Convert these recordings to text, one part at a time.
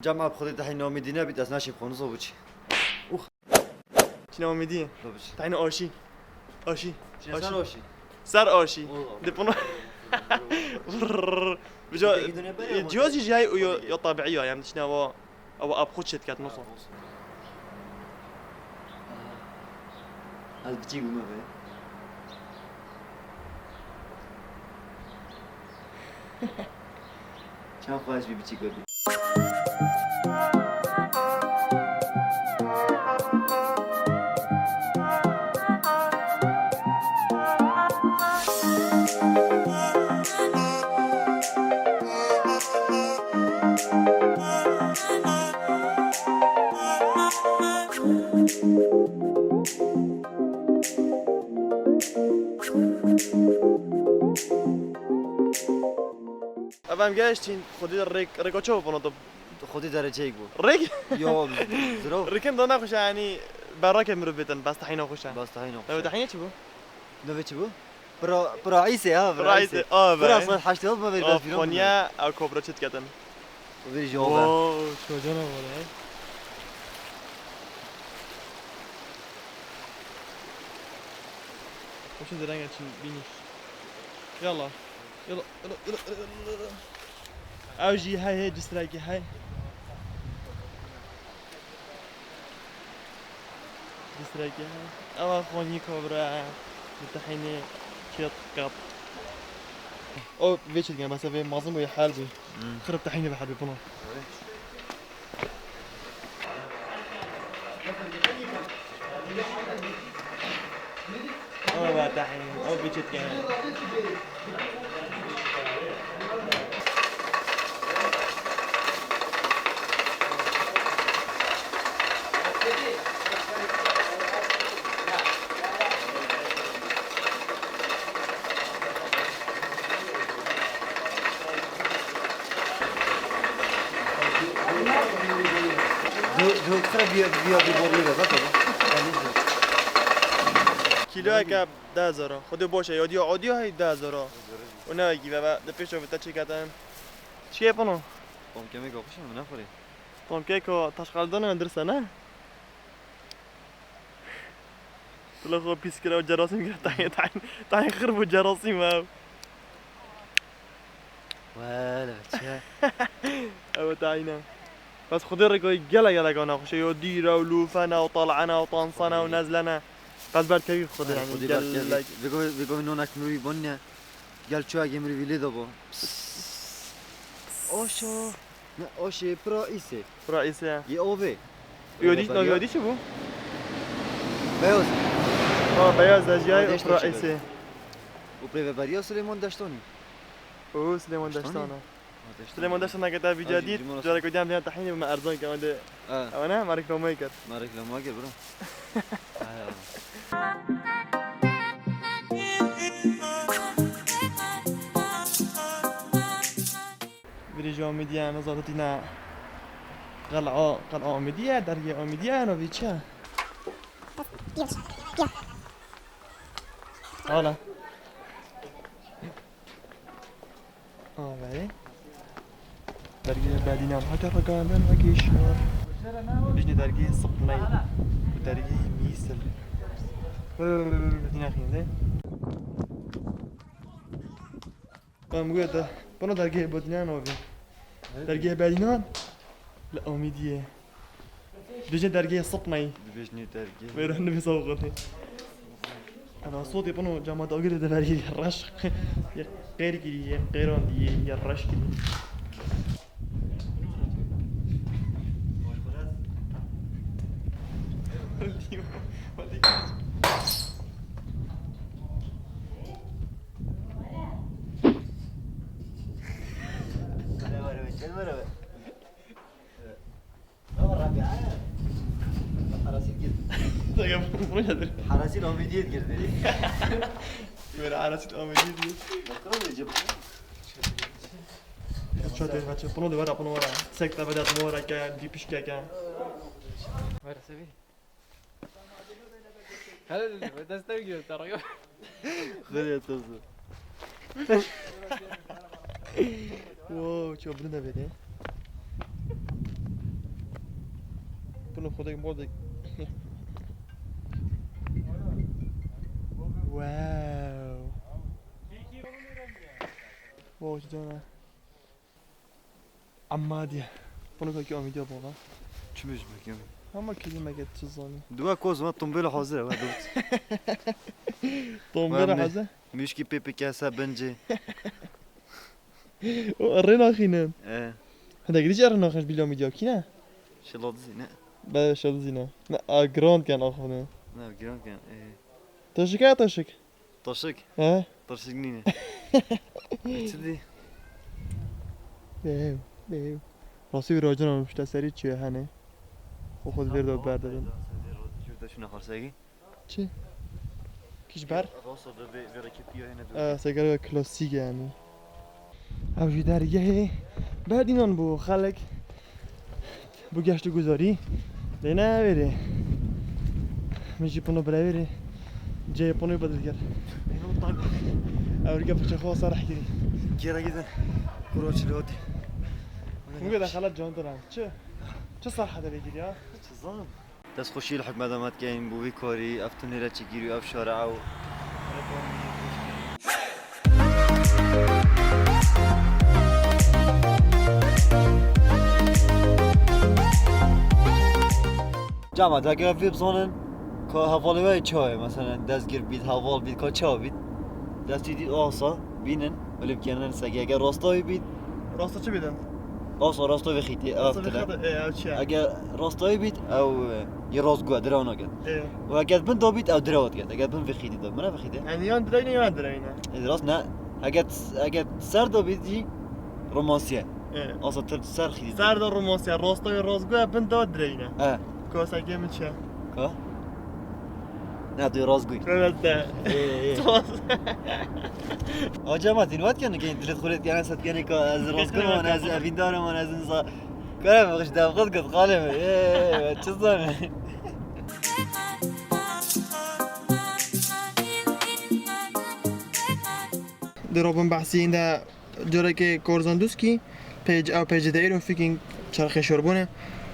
جمع بخودی دهی نامیدی نبید از نشیب خونو زو بچی. چی نامیدیه؟ زو بچی. تعین آشی. آشی. چی سر آشی؟ سر آشی. دپونو. بجا جوازي جاي يا طبيعية يعني شنو أو أب خدشت كانت نصه. از بچی گومه به. چند خواهش بی بچی کردی؟ أفهم جايش تين خدي الريك شوف أنا طب خودی درجه ای بود. ريك یا زرو. ريكن ده ناخش يعني براك مربيتن بس تحين أخشان. باز تهی نو. لو تحين شو؟ نو چی بود؟ برا عیسی ها برا رئيس عیسی. آه برا بقى. صار حشته ما بير بس بيرو. خونيا أو كوبرا شت كاتن. وبير جوابه. أوه شو جانا ولا؟ وش درانك عشان بينيش؟ يلا يلا يلا يلا يلا. أوجي هاي دستراكي هاي. دستراكي هاي. أو خوني كوبرا متحيني كيت قط. أو فيش الجيم بس في معظم ويا حالبي. خرب تحيني بحالبي بنا. أو بقى تحيني أو فيش الجيم. دو خرب بیا بورلی به بس. كيلو كاب 10,000 خذ بوشه يوديو اوديو هي 10,000 وناوي بقى دبيش شوف تاتشي كاتن شي بونو قوم کمی گوشم نخوری. طون كيكو تشغل ندرسه نه طلع خو بيسكرا وجراثيم تعين خربوا جراثيم هاو ولا چه؟ او تعينا بس خذ ريكو يلا كنا خش يوديرا ولوفنا وطلعنا وطنصنا ونزلنا بس بعد كيف خذ يعني گل بگو نونک مروی بنیا. گل چه اگه مروی لیدا با. آشا. نه آشه برا عیسی. رئيسه یه آبه. يوديش شو بیاز. بياز دجاي رئيسه و پریو بریا سلیمان داشتانی. اوه سليمان داشتانا سليمان داشتانا كتاب جديد جارك قدام بيان طحيني بما ارزان كمان ده انا مارك لو ميكر مارك لما اجر برو. بريجو ميديان زادتنا قلعة ميديا درجة ميديان وبيتشا هلا بعدين درجة بعدين حتى رقابن وكيشور بيجني درجة صبني ودرجة ميسل هنا خين ده قام قلت بنا درجة بدنان وبي درجة بعدين لا أميدية بيجي درجة صبني بيجني درجة. بيروح نبي صوغتي أنا صوتي بنو جامعة أقول ده بري الرش غير كذي غيرون دي الرش كذي حراسي نامیدیت کرده. من عرست آمدید شو ده بچه پنو دوباره پنو ورا سکتا بدات مورا که دی پیش که ورا سبي هل تستوي ترى خیلی توزه. واو شو برنا بده کنو خودک بودک واو واو چه جانه عمادیه بونو که امیدی بابا چی میش میگم همه کلمه که چیزانی دو کوز ما طنبل حاضره و دوت طنبل حاضر مشکی پیپی کاسه بنجی الرنا خينا اه هذا قديش الرنا خش بيلو ميديا كينا شلون زين با شو زينه لا جراند كان اخونا لا جرام كان ايه تشك تشك طشك ها طشك نينه تدي بيو بيو راسي راجنا مش تسري چه هنه خود ورد بعد دادن شفت شنو خرساقي چه كيش بر راسه في ركبيه هنا سيجاره كلاسيك يعني او جي درگه بعد اینان بو خلق بو گشت و گذاری دینا بره میشه پونو برای جای پونو بدل کرد اول قبل شخص صار احكي كيرا كده كروش لودي مو قد خلت جون ترى چه صار حدا بيجي يا تظن دست خوشی الحکم دامات کین بوی کاری افتونی را چگیری اف شارع و جامعه اگر وی بزنن که حوالی وی چای مثلا دستگیر بید حوال بید که چا بید دستی دید آسا بینن ولی بکنن سگی اگر راستایی بید راستا چه بیدن آسا راستایی خیتی اگر راستایی بید او یه راستگو درو نگد و اگر بند بید او درو نگد اگر بند بخیدی داد منه بخیده يعني يان دريني يان درينا راست نه اگر سر دو بیدی رومانسیه آسا تر سر خیدی سر در رومانسيا راستا راسگو بن داد درينا اه كوسا كيم تشا که؟ نه دوی راستگوی بس آجا ما دین وقت کنه که این دلت خورد کنه صد کنه که از راستگو من از اویندار من از انسان کنم بخش دفقت کد خالمه چه زنه درابن بحثی اینده جوری که کورزاندوسکی پیج او پیج دایرو فیکینگ چرخ شربونه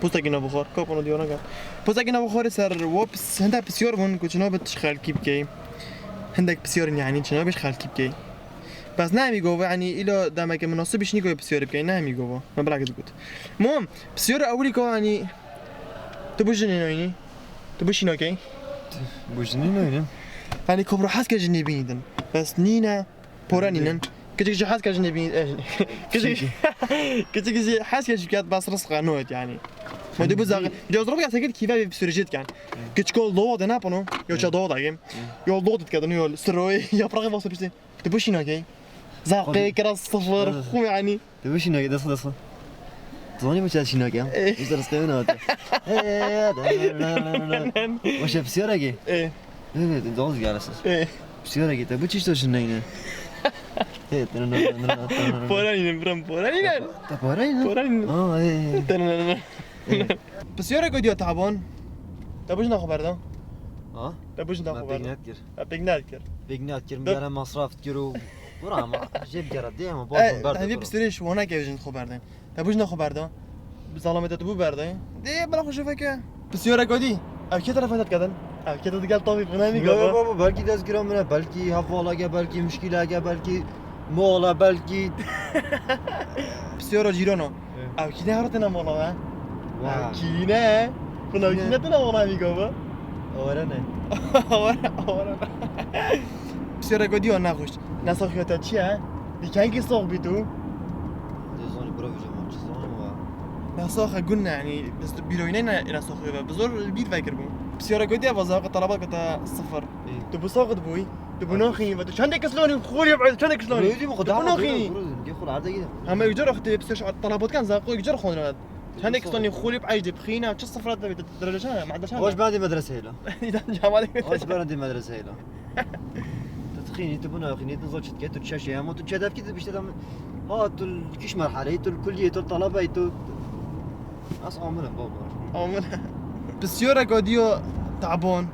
پوستا گینا بخور کاپونو دیونا گفت پوستا گینا بخور سر وبس هنده بسیار بون که چنا بتش خالکی بکی هندك بسیار يعني چنا بش خالکی بکی بس نه میگو يعني الى دمك مناسبش نيجو بسیار بکی نه میگو ما بالعكس قلت المهم بسیار اولی که يعني تبوجني نويني تبوشي نوكي بوجنی نه يعني كبرو حاس كجني بيدن بس نينا بورانينن كتجي حاس كجني بيدن كتجي حاس كجي بس رزق نوت يعني ما دي بزاق جوز ربع سكت كيف بسرجت كان كتشكول ضوض انا بنو يو تشا ضوض ايم يو ضوض كذا يو سروي يا براغي وصل بس تبوشي نوكي زاقي كراس صفر خو يعني تبوشي نگه دست زانی میشه چی نگم از راسته نه باشه بسیار اگه ايه نه دوز گالس ايه بسیار اگه تبو چیش توش نه بورانينن برام بورانينن تبارين بورانينن اه بس يورا قد تعبان تبوش ناخو بردم اه تبوش ما ناخو بردم بيجنات كير بيجنات كر بيجنات كير مجانا مصرف كيرو برا ما جيب جرا ديما اه باز هذي برد بستريش وانا كيف جن خو بردم تبوش ناخو بردم بظلامه تبو بردم دي بلا خوش فكه بس يورا قدي او كي طرفات كدن او كي تقال طبيب غنامي بابا قبا بابا بلكي دست گرام منه بلكي حوالا بلكي مشكله بلكي مولا بلكي بس يورا جيرانو او كي نهارتنا مولا او كي نه كنا كي نتنا غنامي قبا اورنه اورا بس يورا قدي وانا خوش نسخيتا چيه بكانكي صوغ بيتو زوني برو جماعه زوني نساخة قلنا يعني بس بيروينينا نساخة بزور البيت فاكر بو بس يورا قدي ابغى طلبات كتا صفر تبو صاغد بوي تبو ناخي بدو شندك سلوني خولي يبعد شندك سلوني يجي مقدام تبو ناخي يدخل عرضه كده اما يجر اختي بس الطلبات كان زاقو يجر خونا شندك سلوني خولي بعيد بخينا وش الصفرات درجه ما عندهاش واش بعد مدرسه هلا اذا جامعه واش بعد مدرسه هلا تدخيني تبونا خيني تنزل شتكيت وتشاشي يا مو تشدف كده بيشتغل ها تل كيش مرحله تل كليه تل طلبه تل ناس عامله بابا بس يورا قديو تعبان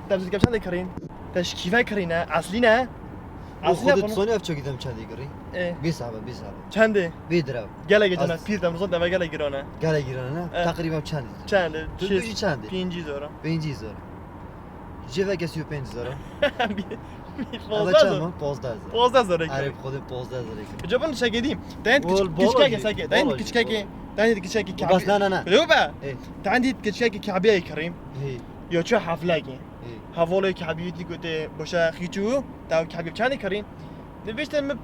تبز كم شندك كرين تش كيفاي كرينا اصلينا خودت صونی اف چگیدم چندی گری اه. 20 ساعه 20 ساعه چنده؟ بیدرو گله جنا از- پیر دم روز دم گله گرانه گله گیرانه اه. تقریبا چند چنده؟ تو بگی چنده 5000 5000 جیوه که 35000 اما 15000 چند 15000 15000 عرب خود 15000 جابن شقديم تاني وال- كشكاكي بالاجي- ساكي تاني بالاجي- كشكاكي تاني كشكاكي كعبي بس لا لا لا لوبا ايه تاني كشكاكي كعبي كريم هي يا شو حفلاكي ايه هافولي كعبيتي قلت باشا خيچو تاو كعبي بچاني كريم دبيشت م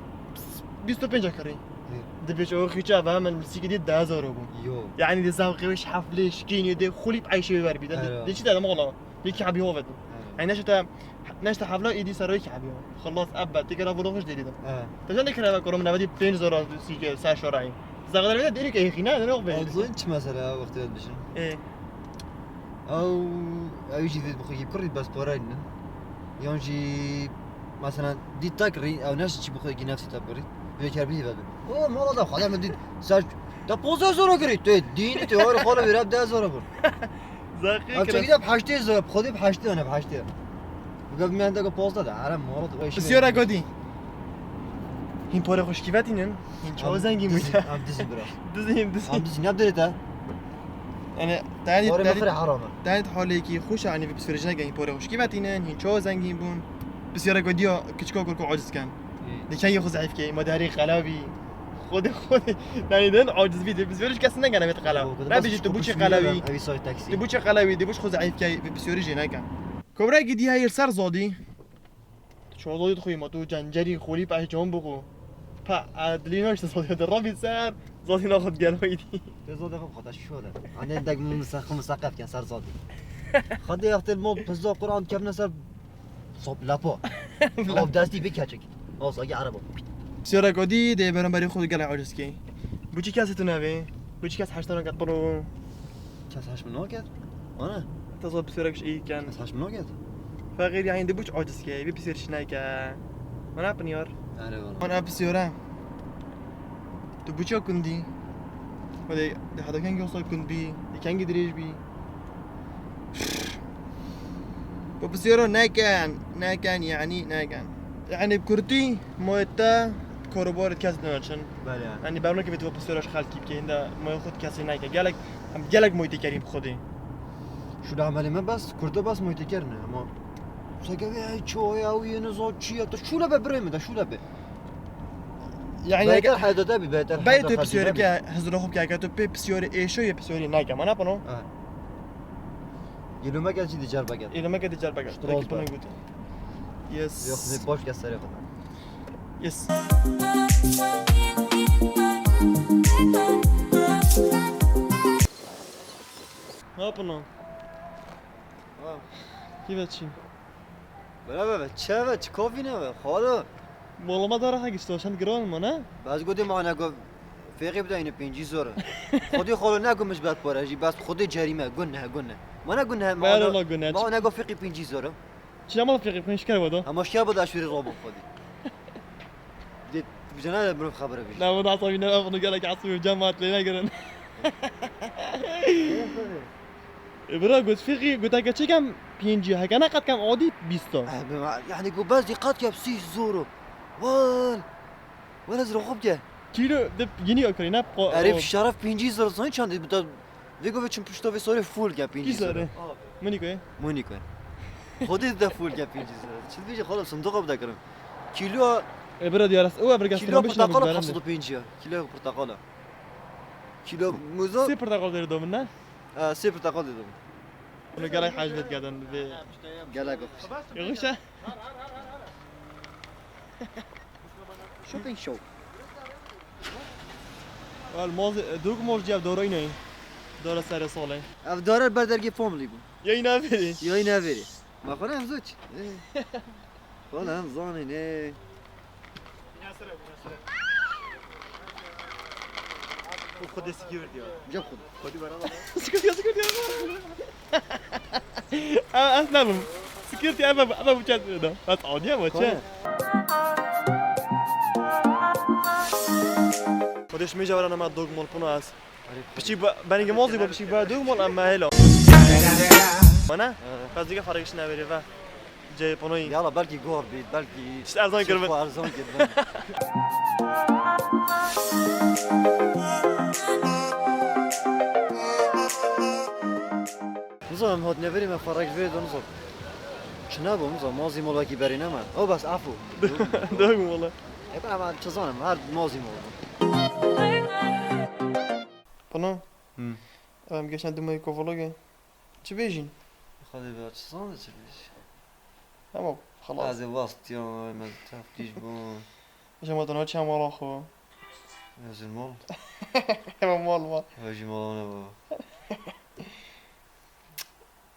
25 كريم ايه دبيش او خيچا فهم المسيكي دي 10000 بو يو يعني دي زاوقي وش حفلي شكيني دي خولي بعيشي بربي أيوة. دي شي ده والله دي كعبي هو بدو يعني نشتا حفله ايدي سروي كعبي خلاص ابا تكرا فلوخش ديدم اه تجا نكرا كروم نبدي 5000 سيكي سا شراي زغدر بيت ديريك اي خينا انا نوقف اظن چه مثلا وقت بشن ايه او يجي ذي بخيب كري بس بورين يونجي مثلا دي تاكري او ناس تجي بخيب نفسي تبري بيكر بيه بدو او ما لا خدا من دي ساج تا 15000 كري تو ديني تو هر خاله بيرب 10000 بون زاقي اب كده چگیدم 8000 خودی 80 انا 80 میگم من داگه 15 ده حرام مورد وایش بسیار اگادی این پاره خوشکیوتینن این چاو زنگی موتا ام دزي براس دزیم ام دزیم دزي نبدري تا انا تاني اور مخري تاني حرامه تاني حالی کی خوش یعنی به بسیار جنگی این پاره خوشکیوتینن این چاو زنگی بون بسیار اگادی کچکا کرکو عاجز کن لكن ياخذ ضعيف كي مداري قلابي خود نايدن عاجز بيد بسيورش كاس نغنا بيت قلاوي لا بيجي تبوشي قلاوي ابي سوي تاكسي تبوشي قلاوي دبوش خذ ضعيف كي بسيوري جينا كان كبرى قدي هاي سر زادي شو زادي خوي ما تو جنجري خولي باش جون بقو با ادليناش زادي دربي سر زادي ناخذ قلويدي زاد خب خداش شو ده انا دق مسقف كان صار زادي خدي وقت الموت بزا قران كم نسر صوب لابو خب دستي بكاتشك اوصاقي عربو بسيورة قدي دي برنبري خود قلع عاجز كي بوشي كاسة نابي بوشي كاس حشتنا قطرو كاس هاش من نوكت انا تصاب بسيوركش اي كان كاس هاش من نوكت فغير يعني دبوش عاجز كي بيصير شنايكا وانا بنيار انا والله وانا بسيورة دبوشا كندي وده هذا كان يوصل كند بي كان يدريج بي بسيورة ناكان يعني بكرتي مويتا كوروبور كاس نوشن بله يعني يعني بعمل كيف تبغى بسيورة خالد كيف كي هندا ما ياخد كاس نايكا قالك مويتي كريم خدي شو ده عملي ما بس كرده بس ميتكرنا اما ساقي هاي شوية او ينزل شيء شو له بريم ده شو له يعني بهتر حدا ده بهتر بايتو بسيورة كي هزرو خوب كي تو بسيورة ايشو يا بسيورة نايكا ما نابنو اه يلو ما قال شي دي جربه قال إذا ما قد جال بقى اشتراك بقى. يس ياخذ باش كسر ياخذ يس هابنا كيف تشي بلا چه کافی نه خاله والله ما داره حاجة عشان جران ما نه بس گفتم ما نگو فقی بده اینه 5000 خودی خاله نگو مش بعد پارجی بس خودی جریمه گنه ما نگونه ما لا قلنا ما نگو فقی 50000 شو ما في قيمة كذا وده اما شیا بود اشوری رابو خودی دید بجنا برو خبره بیش لا وده عصبي أفضل قال لك عصبي وجامعة لينا قرن برا قلت فيقي قلت لك شيء كم بينجي هكذا أنا قد كم عادي 20 يعني قو بس دقات يا 6000 ولا زرو خوب که كيلو دب يني أكرينا بقى عرف شرف 50000 زنی چند بود دیگه بچم پشتو سوری فول که 50000 ساره؟ مني كوي مونی کن خودت ده فول که 50000 چی بیچه خاله صندوق بده کرم کیلو برا ديارس هو برا کیلو قصدنا بيش پرتقال نبز 750 کیلو پرتقال کیلو موزا سي برتقال دير دومنا سه پرتقال دیدم ولا قال لي حاجة قاعدين ب گلک يغشة شوپینگ شو الماضي دوك مرجع بدورة إني دورة سر صالح اف داره بردرگی فاملی بود يا ينافري یا این نویری ما خونه هم زوج خونه هم زانی نه خد سكيورتي جب خود خودی برای سكيورتي أسلم سكيورتي أبا بجد ده بس عادي ما شاء خودش میجا برای ما دوگ مال پناه است بچی بنیگه مازی با بچی با دوگ مال اما هلا ما نه پس دیگه فرقش نبره و جاي بونوي يلا بلكي جور بيت بلكي شت ارزان كربن ارزان كربن نظام هاد نفری من فرق وید نظام شنو نظام مازی مولاکی برینه من او بس عفو دوغم والله يبقى ما تظنم هاد مازی مولا بونو ام گشن دمای کوفولوگه چه بیجین خالی بیا تظن چه بیش اما خلاص از وقت یا من تفتیش بون شما دنا چه مال خو از المال اما مال ما هاجی مالانه با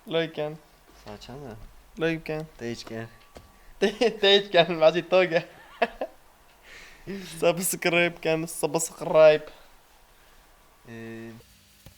لایک کن ساعت چنده؟ لایک کن تیج کن تيج كان بعد توقع سبسكرايب كان سبسكرايب اه،